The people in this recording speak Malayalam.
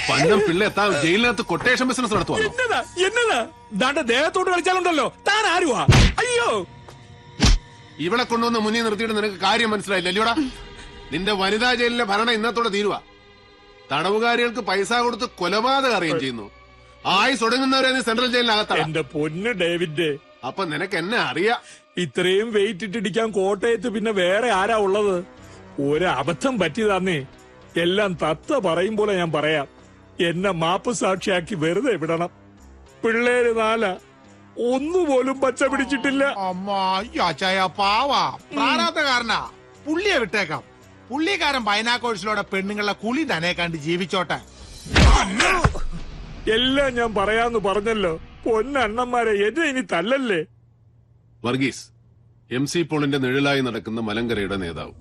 പന്നം പിള്ള എത്താൻ ജയിലിനകത്ത് കൊട്ടേഷൻ ബിസിനസ് നടത്തുവാ. എന്നതാ ദാണ്ട ദേഹത്തോട്ട് കളിച്ചാലുണ്ടല്ലോ താൻ ആരുവാ? അയ്യോ, ഇവിടെ കൊണ്ടുവന്ന് മുന്നിൽ നിർത്തിയിട്ട് നിനക്ക് കാര്യം മനസ്സിലായില്ല അല്ലയോടാ? നിന്റെ വനിതാ ജയിലിലെ ഭരണം ഇന്നത്തോടെ തീരുവാ. തടവുകാരികൾക്ക് പൈസ കൊടുത്ത് കൊലപാതകം അറിയുകയും ചെയ്യുന്നു. ആയുസ് ഒടുങ്ങുന്നവരെ നീ സെൻട്രൽ ജയിലിനകത്താണ്. എന്റെ പൊന്ന് ഡേവിഡ്, അപ്പൊ നിനക്ക് എന്നെ അറിയാം. ഇത്രയും വെയിറ്റ് ഇട്ടിടിക്കാൻ കോട്ടയത്ത് പിന്നെ വേറെ ആരാ ഉള്ളത്? ഒരബദ്ധം പറ്റിയതാന്നേ. എല്ലാം തത്ത പറയും പോലെ ഞാൻ പറയാം. എന്നെ മാപ്പ് സാക്ഷിയാക്കി വെറുതെ വിടണം. പിള്ളേര് 4 ഒന്നുപോലും പച്ച പിടിച്ചിട്ടില്ല. അമ്മാച്ചായ പാവാ പ്രാരാബ്ധകാരനാ. പുള്ളിയെ വിട്ടേക്കാം. പുള്ളിക്കാരൻ ബൈനാക്കോഴ്സിലൂടെ പെണ്ണുങ്ങളെ കുളി തന്നെ കണ്ട് ജീവിച്ചോട്ടെ. എല്ലാം ഞാൻ പറയാന്ന് പറഞ്ഞല്ലോ. പൊന്നണ്ണന്മാരെ, എന്നെ ഇനി തല്ലല്ലേ. വർഗീസ് MC പോളിന്റെ നിഴലായി നടക്കുന്ന മലങ്കരയുടെ നേതാവ്.